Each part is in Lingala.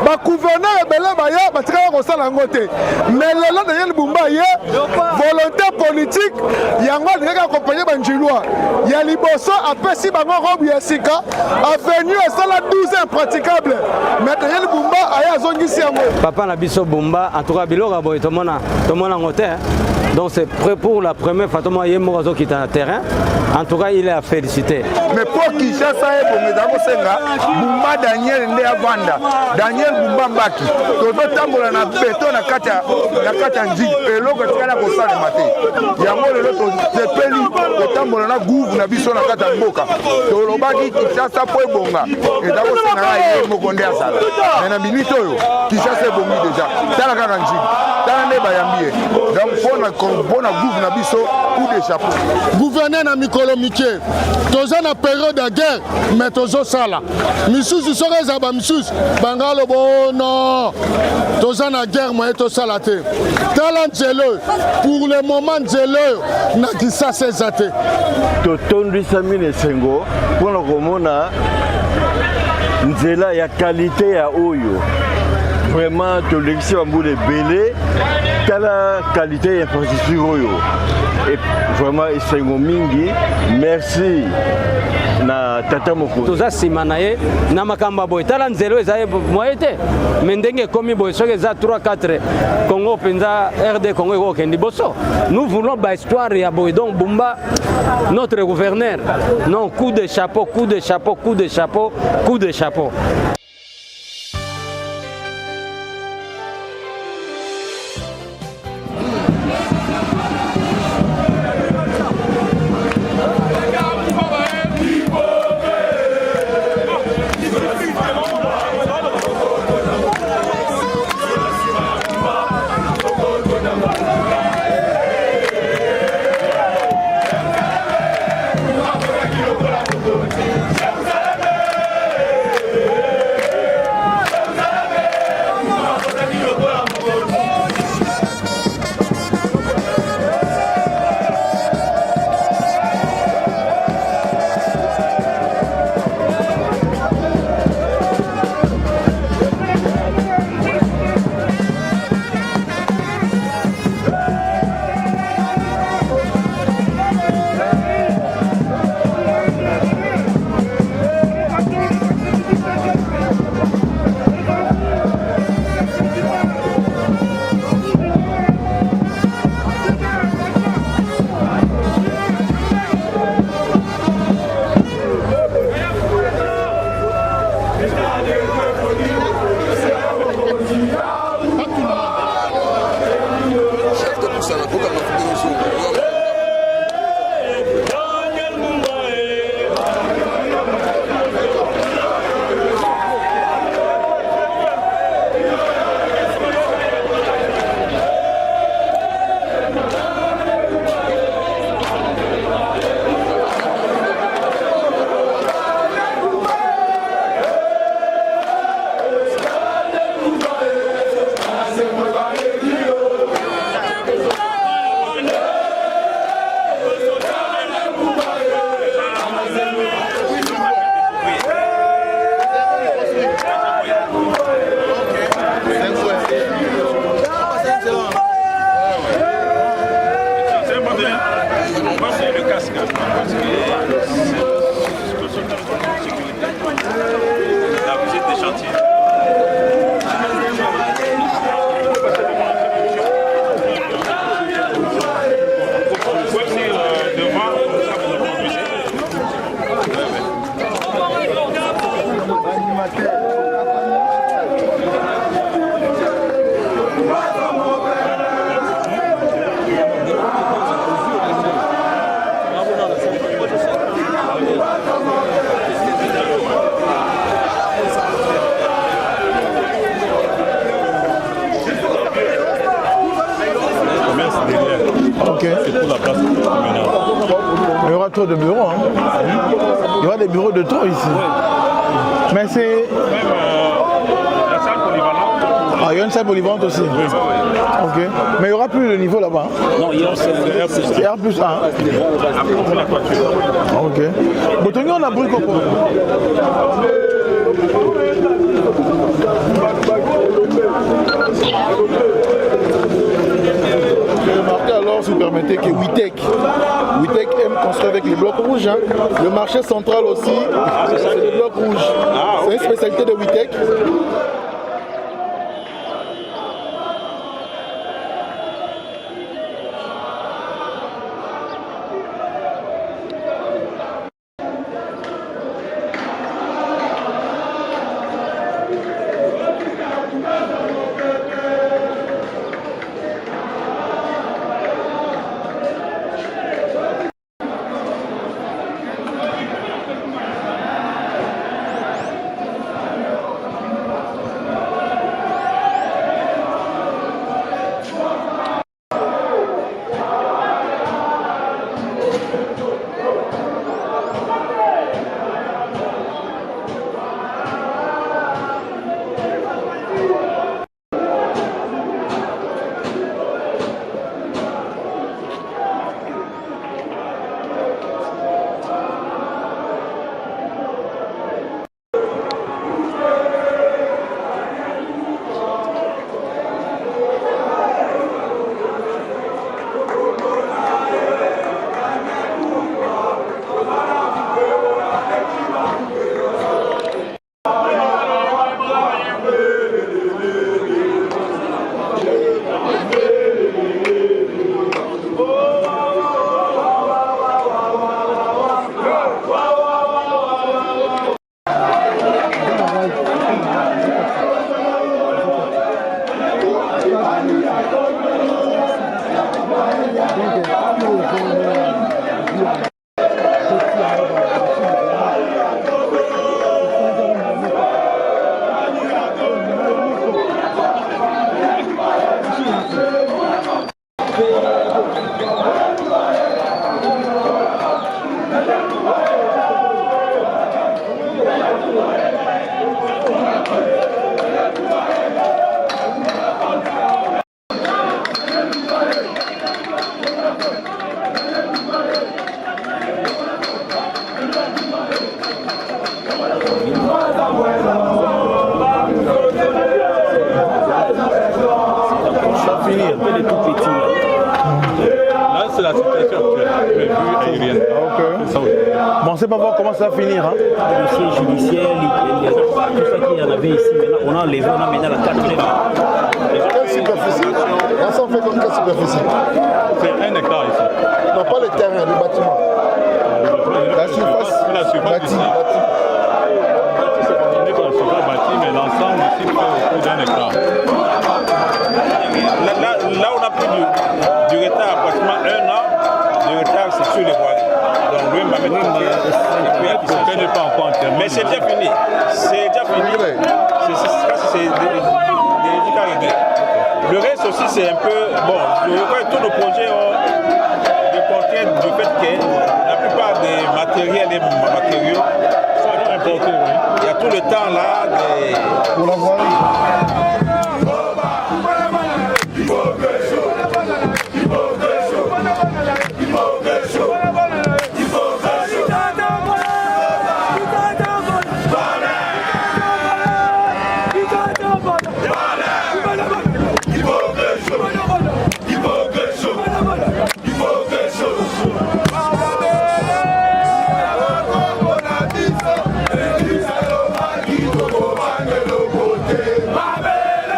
ba gouverneur ebele ba ya ba tika ko sala ngote mais lelo Daniel Bumba ye volonté politique yango ndeka accompagner ba njilwa ya liboso apesi bango robe ya sika avenue sala 12 impraticable mais Daniel Bumba aya zongisi yango papa na biso Bumba en tout cas biloko boy to mona ngote donc c'est prêt pour la première fois to ye mozo qui est en terrain en tout cas il est à féliciter mais pour Kinshasa et pour mesdames senga Bumba Daniel nde avanda Daniel Bumba mbaki toto tambola na beto na kata nji eloko tikala ko sala maté yango lelo to sepeli to tambola na gouve na biso na kata mboka to lobaki Kinshasa po ebonga eta ko senga ye mokonde asala mais na minute oyo Kinshasa ebongi déjà tala kaka nji tala ne bayambie donc pona gouve na biso coup de chapeau gouverneur na mikolo mikie toza na période de guerre mais tozo sala misusu soka zaba misusu bangalo bono toza na guerre moye to sala te tala nzelo pour le moment nzelo na Kinshasa ezate to tondisa mine sengo pona komona nzela ya qualité ya oyo vraiment to lexi bambule belé tala qualité ya infrastructure oyo et vraiment esengo mingi merci na tata moko toza sima na ye na makamba boy tala nzelo ezaye moye te mais ndenge komi boy soki eza 3-4 Congo penza RD Congo ekokendi boso nous voulons ba histoire ya boy donc Bumba notre gouverneur non coup de chapeau coup de chapeau coup de chapeau coup de chapeau. C'est pour la place communale. Il y aura trop de bureaux. Hein. Il y aura des bureaux de trop ici. Oui. Mais c'est... la salle polyvalente. Ah, il y a une salle polyvalente aussi. Oui. Ok. Mais il n'y aura plus le niveau là-bas. Non, il y a c'est R plus 1. Après la toiture. Ok. Botongi, on a pris quoi? Remarquez alors, si vous permettez, que Witech aime construire avec les blocs rouges. Hein. Le marché central aussi, c'est les blocs rouges. C'est une spécialité de Witech. C'est la situation actuelle, aérienne. Bon, on sait pas voir comment ça va finir. Hein. Le dossier judiciaire, tout ça qu'il y en avait ici, maintenant, on a enlevé, on a maintenant la 4e. Quelle superficie? Là, ça on fait comme quelle superficie? C'est 1 hectare ici. Non, pas le terrain, le bâtiment. La surface bâtie. C'est coordonné par la surface bâtie, mais l'ensemble ici fait autour d'1 hectare. Là, on a pris du retard, pratiquement 1 an de retard, c'est sur les voiles. Donc, lui m'a mis Le n'est pas encore terminé. mais c'est déjà fini. C'est déjà fini. C'est des cas réglés. Le reste aussi, c'est un peu. Bon, je crois que tous nos projets ont des contraintes du fait que la plupart des matériels et matériaux sont importés. Il y a tout le temps là pour la voirie. Mabel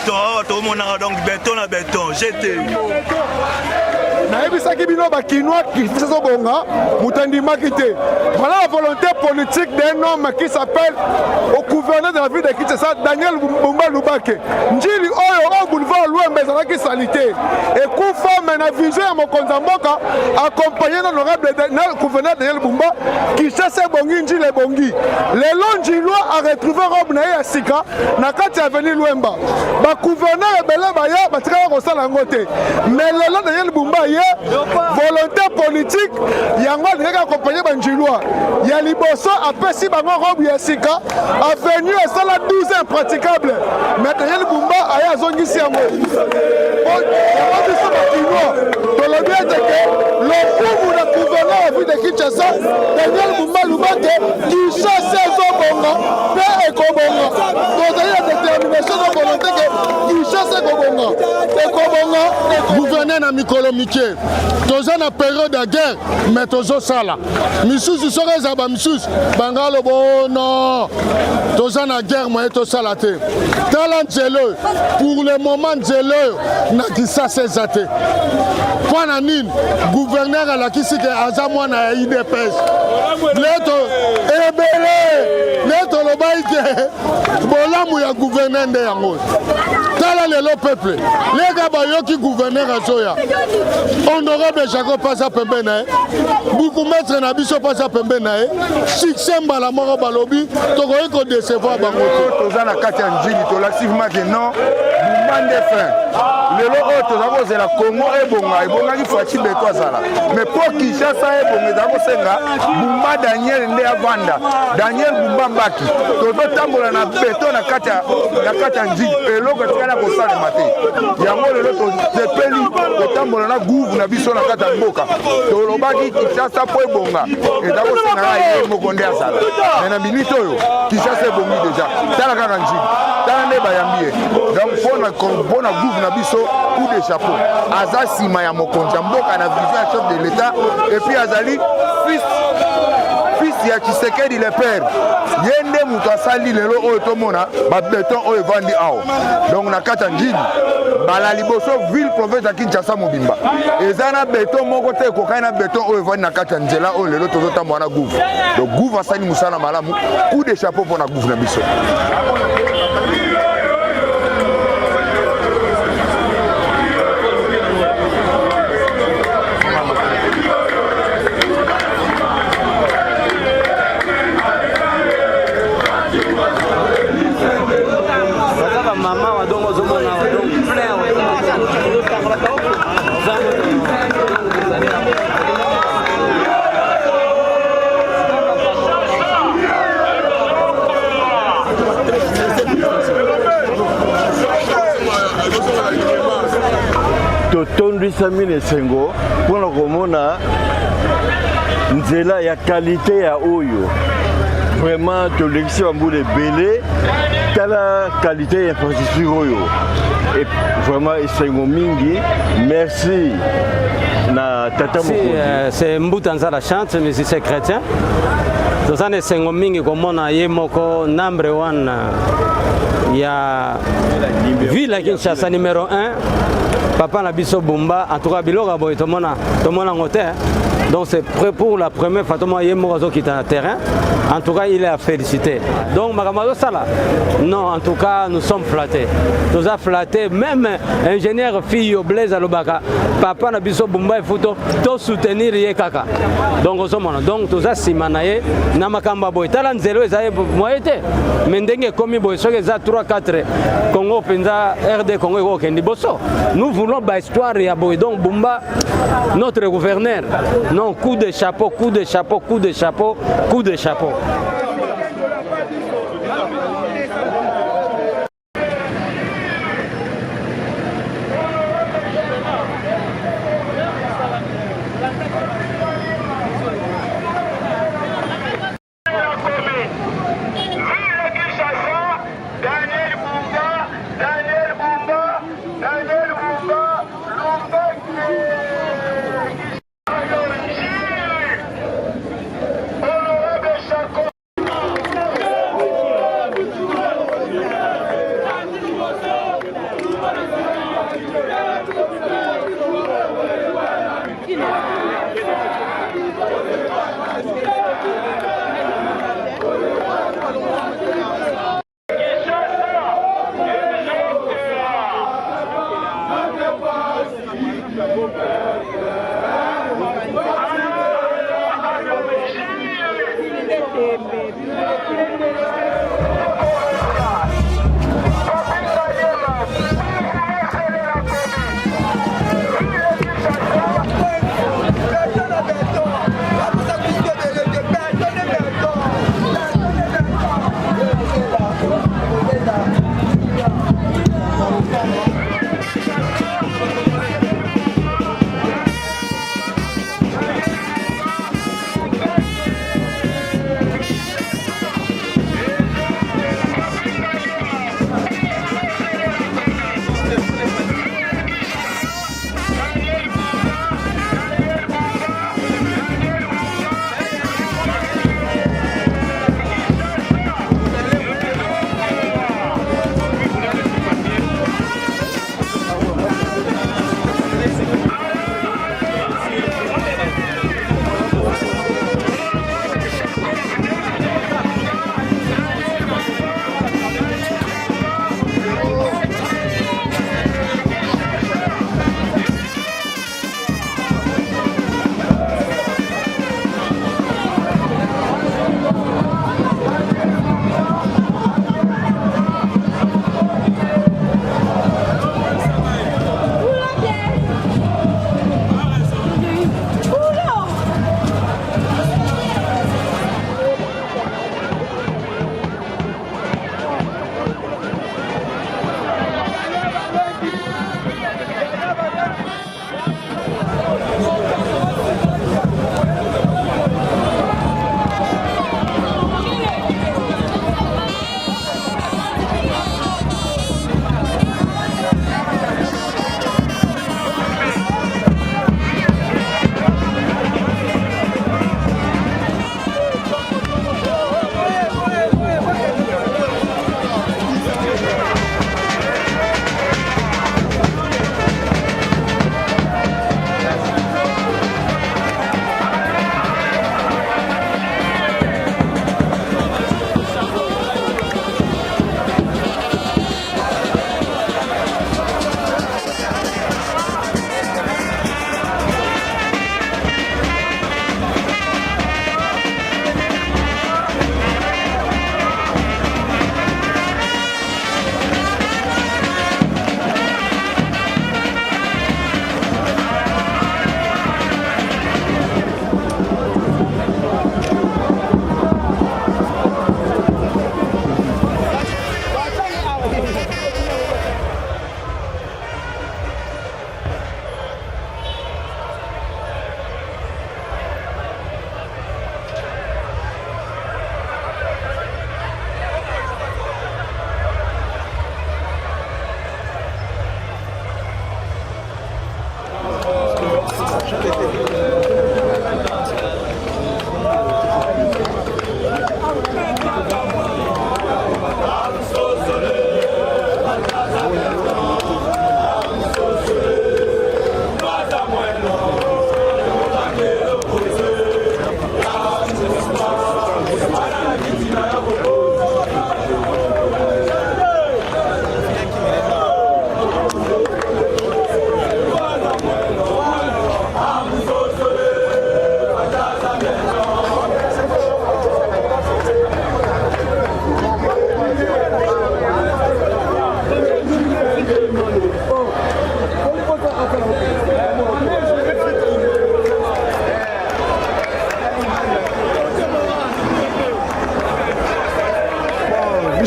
béton, tout le monde a donc béton à béton, j'étais. nayebisaki bino bakinois kifisa ezobonga moto andimaki te. Voilà la volonté politique d'un homme qui s'appelle au gouverneur de la ville de Kinshasa, Daniel Bumba Lubake. Njili oyo boulevard Louembe ezalaki salite ekufa me na vision ya mokonzi ya mboka accompagné na honorable gouverneur Daniel Bumba Kinshasa ebongi njili ebongi. Lelo njilwa a retrouvé robe na ye ya sika na kati ya avenue Louemba. Bagouverneur ebele baya batikala kosala yango te. Mais lelo Daniel Bumba volonté politique yango alingaki accompagné banjilwa ya liboso apesi bango robe ya sika avenue esala 12 impraticable mais Daniel Bumba aya azongisi yango yango biso bakinois tolobi ete ke lokumu na gouverneur ya ville de Kinshasa Daniel Bumba Lubake Kinshasa ezobonga mpe ekobonga tozali na détermination na volonté ke Kinshasa ekobonga gouverneur na mikolo mike toza na période ya guerre mais tozosala misusu soki eza bamisusu banga lobo non toza na guerre moye tosala te tala nzela oyo pour le moment nzela oyo na Kinshasa eza te mpo na nini gouverneur alakisi ke aza mwana ya UDPS leto ebele leto lobai ke bolamu ya gouverneur nde yango tala lelo peuple lega bayoki gouverneur azoya honorable Jacob pasa pembe na ye bukumetre na biso pasa pembe na ye succès mbala moko balobi tokoki kodecevoir bango te toza na kati ya njili tolakisivement ke non Bumba nde fin lelo oyo toza kozela Congo ebongaki Faci Beto azala mais po Kinshasa ebonga eza kosenga Bumba Daniel nde avanda Daniel Bumba Mbaki tozotambola na beto na kati ya njili eloko etikala kosalema te yango lelo tozepeli kotambola na gouve na biso na kati ya mboka tolobaki Kinshasa po ebonga eza kosenga ye moko nde azala mais na minute oyo Kinshasa ebongi deja tala kaka njili tala nde bayambi ye donc mpona gouve na biso coup de chapeau aza nsima ya mokonzi ya mboka na vision ya chef de l'état et puis azali fils ya Tshisekedi le père ye nde moto asali lelo oyo tomona babeton oyo evandi awa donc na kati ya njili bala liboso ville province ya Kinshasa mobimba eza na beton moko te ekokani na beton oyo evandi na kati ya nzela oyo lelo tozotambola na gouve donc gouve asali mosala malamu coup de chapeau mpona gouve na biso. Maman wa dongo zomona wa dongo plein totondwisami na esengo mpona komona nzela ya kalite ya oyo vraiment tolekisi bambula ebele tala qualité ya infrastructure oyo et vraiment esengo mingi merci na tata mokonzi c'est Mbuta Nzala chante musicien chrétien toza na esengo mingi komona ye moko number 1 ya ville ya Kinshasa numéro 1 papa na biso Bumba en tout cas biloko boy tomona ngo te donc c'est prêt pour la première fois tomona ye moko zo kita terrain en tout cas il est à féliciter donc makamado sala non en tout cas nous sommes flattés toza flattés même ingénieur fille Blaise Alobaka papa na biso Bumba efuto to soutenir ye kaka donc osomona donc toza simana ye na makamba boy tala nzelo ezaye moye te mais ndenge komi boy soki eza 3-4 Congo penza RD Congo eko kendi boso nous voulons ba histoire ya boy donc Bumba notre gouverneur non coup de chapeau coup de chapeau coup de chapeau coup de chapeau.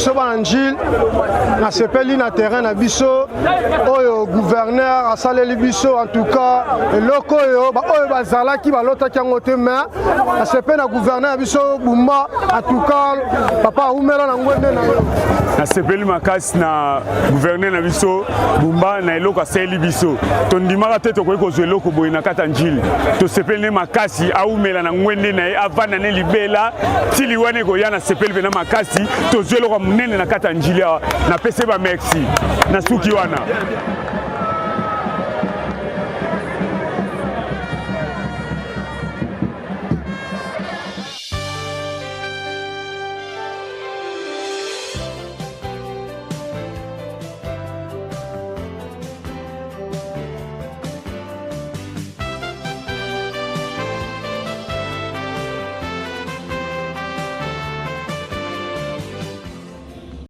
biso banjil na sepeli na terrain na biso oyo gouverneur asaleli biso en tout cas eloko oyo oyo bazalaki balotaki yango te mais na sepeli na gouverneur biso Bumba en tout cas papa aumela na ngwende na yo na sepeli makasi na gouverneur na biso Bumba na eloko asaleli biso tondimaka te tokoki kozwa eloko boye na kata njili tosepeli ne makasi aumela na ngwende na ye avanda ne libela tili wane koya na sepeli pe na makasi tozwa eloko munene na kata njili na pese ba merci na suki wana